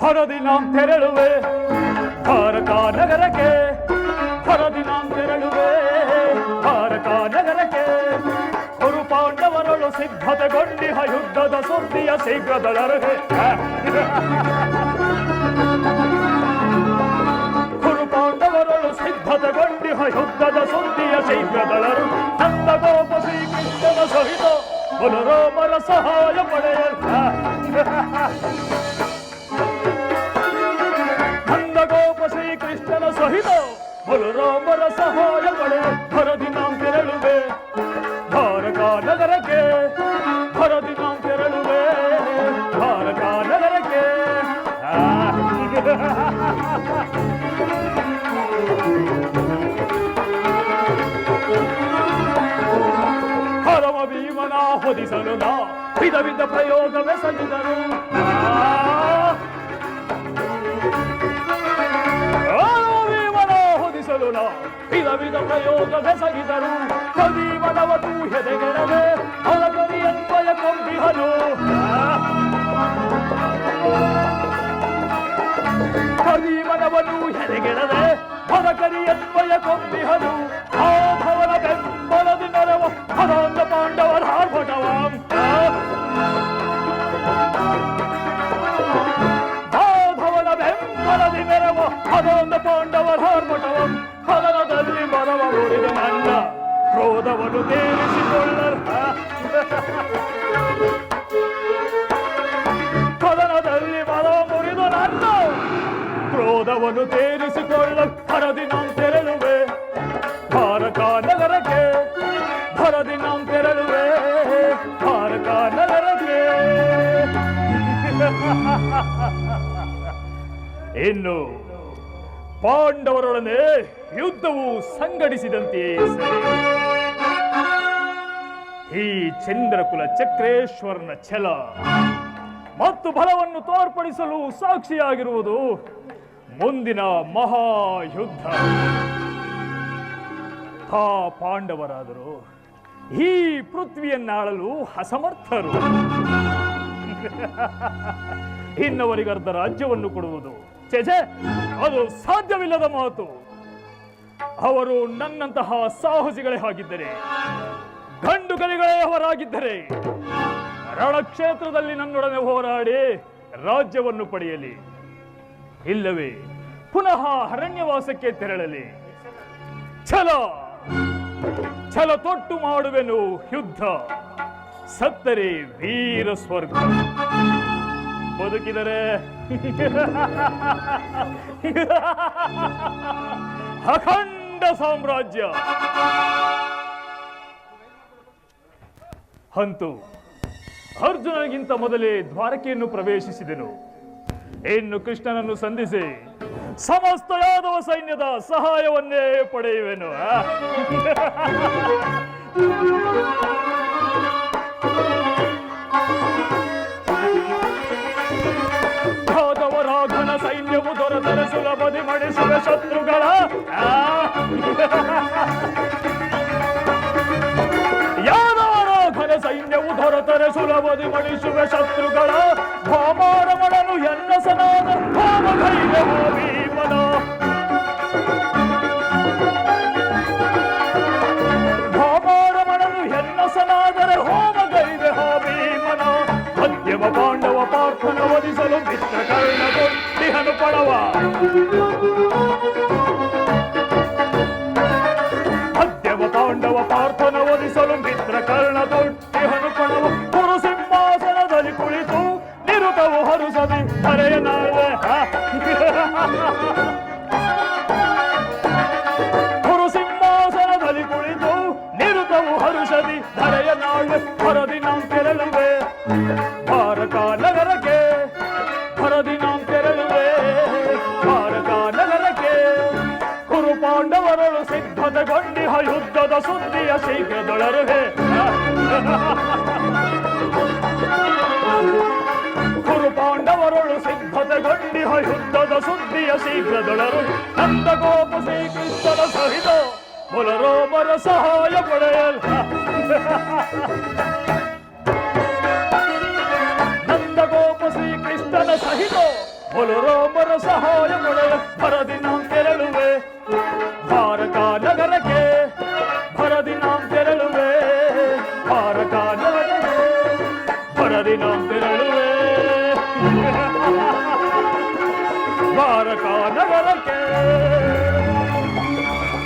ಭರದಿ ನಾಂ ತೆರಳುವೆ ದ್ವಾರಕಾ ನಗರಕ್ಕೆ, ಭರದಿ ನಾಂ ತೆರಳುವೆ ದ್ವಾರಕಾ ನಗರಕ್ಕೆ. ಕುರು ಪಾಂಡವರಳು ಸಿದ್ಧತೆಗೊಂಡಿಹ ಯುದ್ಧದ ಸುದ್ದಿಯ ಶೀಘ್ರದಳರುಹೆ. ಕುರು ಪಾಂಡವರಳು ಸಿದ್ಧತೆಗೊಂಡಿಹ ಯುದ್ಧದ ಸುದ್ದಿಯ ಶೀಘ್ರದಳರು. ನಂದ ಗೋಪ ಶ್ರೀಕೃಷ್ಣನ ಸಹಿತ ಪುನರೋಮರ ಸಹಾಯ ಪಡೆಯಲ್ಲ. ನಂದ ಗೋಪ ಶ್ರೀಕೃಷ್ಣನ ಸಹಿತ ಪುನರೋಮರ ಸಹಾಯ ಪಡೆಯ. ಭರದಿ ನಾಂ ತೆರಳುವೆ ದ್ವಾರಕಾ ನಗರಕ್ಕೆ, ಭರದಿ ನಾಂ ತೆರಳುವೆ ದ್ವಾರಕಾ ನಗರಕ್ಕೆ. ಹರಮ ಭೀಮನ ಹೊದಿಸಲು ನಾ ವಿಧ ವಿಧ ಪ್ರಯೋಗವೆಸಗಿದರು. ಭೀಮನ ಹೊದಿಸಲು ನಾ ವಿಧ ವಿಧ ಪ್ರಯೋಗವೆಸಗಿದರು. ಕದೀಮನವನು ಹೆದೆಗೆಡದೆ ಅಲಗರಿ ಅನ್ವಯ ಕೊಂಬಿಹನು. ಕದೀಮನವನು ಹೆದೆಗೆಡದೆ ಹೊರಕರಿ ಅನ್ವಯ ಕೊಂಬಿಹನು. ಆ ಭವನ ಬೆಂಬಲದಿ ನೆರವ ಹರಾಂಗ ಪಾಂಡವರ ಆರ್ಭಟವಾಂ. ಆ ಭವನ ಬೆಂಬಲದಿ ನೆರವ ಹರಾಂಗ ಪಾಂಡವರ ಆರ್ಭಟವಾಂ. ಹದನದಲ್ಲಿ ಮರವ ಮುರಿದ ನನ್ನ ಕ್ರೋಧವನ್ನು ತೀರಿಸಿಕೊಳ್ಳ. ಕದನದಲ್ಲಿ ಮರವ ಮುರಿದ ನನ್ನ ಕ್ರೋಧವನ್ನು ತೀರಿಸಿಕೊಳ್ಳ. ಭರದಿ ನಾಂ ತೆರಳುವೆ ದ್ವಾರಕಾ ನಗರಕ್ಕೆ, ಭರದಿ ನಾಂ ತೆರಳುವೆ ದ್ವಾರಕಾ ನಗರಕ್ಕೆ. ಇನ್ನು ಪಾಂಡವರೊಡನೆ ಯುದ್ಧವು ಸಂಘಟಿಸಿದಂತೆಯೇ ಸರಿ. ಈ ಚಂದ್ರಕುಲ ಚಕ್ರೇಶ್ವರನ ಛಲ ಮತ್ತು ಬಲವನ್ನು ತೋರ್ಪಡಿಸಲು ಸಾಕ್ಷಿಯಾಗಿರುವುದು ಮುಂದಿನ ಮಹಾಯುದ್ಧ. ಆ ಪಾಂಡವರಾದರೂ ಈ ಪೃಥ್ವಿಯನ್ನಾಳಲು ಅಸಮರ್ಥರು. ಇನ್ನವರಿಗರ್ಧ ರಾಜ್ಯವನ್ನು ಕೊಡುವುದು ಛೆ, ಅದು ಸಾಧ್ಯವಿಲ್ಲದ ಮಾತು. ಅವರು ನನ್ನಂತಹ ಸಾಹಸಿಗಳೇ ಆಗಿದ್ದರೆ, ಗಂಡು ಗಲಿಗಳೇ ಅವರಾಗಿದ್ದರೆ ರಣಕ್ಷೇತ್ರದಲ್ಲಿ ನನ್ನೊಡನೆ ಹೋರಾಡಿ ರಾಜ್ಯವನ್ನು ಪಡೆಯಲಿ, ಇಲ್ಲವೇ ಪುನಃ ಅರಣ್ಯವಾಸಕ್ಕೆ ತೆರಳಲಿ. ಛಲ ತೊಟ್ಟು ಮಾಡುವೆನು ಯುದ್ಧ, ಸತ್ತರೆ ವೀರ ಸ್ವರ್ಗ, ಬದುಕಿದರೆ ಅಖಂಡ ಸಾಮ್ರಾಜ್ಯ. ಅಂತೂ ಅರ್ಜುನನಿಗಿಂತ ಮೊದಲೇ ದ್ವಾರಕೆಯನ್ನು ಪ್ರವೇಶಿಸಿದೆನು. ಇನ್ನು ಕೃಷ್ಣನನ್ನು ಸಂಧಿಸಿ ಸಮಸ್ತ ಯಾದವ ಸೈನ್ಯದ ಸಹಾಯವನ್ನೇ ಪಡೆಯುವೆನು. ಯಾದವರ ಘನ ಸೈನ್ಯವು ದೊರೆತರೆ ಸುಲಭದಿ ಮಡಿಸುವ ಶತ್ರುಗಳ. ಯಾದವರ ಘನ ಸೈನ್ಯವು ದೊರೆತರೆ ಸುಲಭದಿ ಮಡಿಸುವ ಶತ್ರುಗಳ. ಭಾಮಾರಮಣನು ಎನ್ನಸನಾದ ಭಾಮಧೈರ್ಯವ ಭೀಮನ. ಭಾಮಾರಮಣನು ಎನ್ನಸನಾದರೆ ಹೋಮಗೈದೆ ಭೀಮನ. ಮಧ್ಯಮ ಪಾಂಡವ ಪಾರ್ಥನ ವಧಿಸಲು ಮಿತ್ರಕರ್ಣಗೊಂಡಿಹನು ಪಡವ. ಮಧ್ಯಮ ಪಾಂಡವ ಪಾರ್ಥನ ವಧಿಸಲು ಮಿತ್ರಕರ್ಣಗೊಂಡಿಹನು ಪಡವ. ಕುರು ಸಿಂಹಾಸನದಲ್ಲಿ ಕುಳಿತು ನಿರುತವು ಹರುಸದಿ ಧರೆಯ ನಾಳೆ. ಕುರು ಸಿಂಹಾಸನದಲ್ಲಿ ಕುಳಿತು ನಿರುತವು ಹರುಷದಿ ಧರೆಯ ನಾಳೆ. ಭರದಿ ನಾಂ ತೆರಳುವೆ ದ್ವಾರಕಾ ನಗರಕ್ಕೆ, ಭರದಿ ನಾಂ ತೆರಳುವೆ ದ್ವಾರಕಾ ನಗರಕ್ಕೆ. ಕುರು ಪಾಂಡವರಳು ಸಿದ್ಧತೆಗೊಂಡಿಹ ಯುದ್ಧದ ಸುದ್ದಿಯ ಶೀಘ್ರದೊಳರುಹೆ. ಕುರು ಪಾಂಡವರಳು ಸಿದ್ಧತೆಗೊಂಡಿಹ ಯುದ್ಧದ ಸುದ್ದಿಯ ಶೀಘ್ರದೊಳರು. ನಂದ ಗೋಪ ಶ್ರೀಕೃಷ್ಣನ ಸಹಿತ ಮೊಲರೋಮರ ಸಹಾಯ ಪಡೆಯಲ್ಲ. ನಂದ ಗೋಪ ಶ್ರೀಕೃಷ್ಣನ ಸಹಿತ ಬಲರಾಮರ ಸಹಾಯ ಪಡೆಯ ಭರದಿ ನಾಂ ತೆರಳುವೆ ದ್ವಾರಕ ನಗರಕ್ಕೆ ಭರದಿ ನಾಂ ತೆರಳುವೆ ದ್ವಾರಕ ನಗರಕ್ಕೆ ಭರದಿ ನಾಂ ತೆರಳುವೆ ದ್ವಾರಕ ನಗರಕ್ಕೆ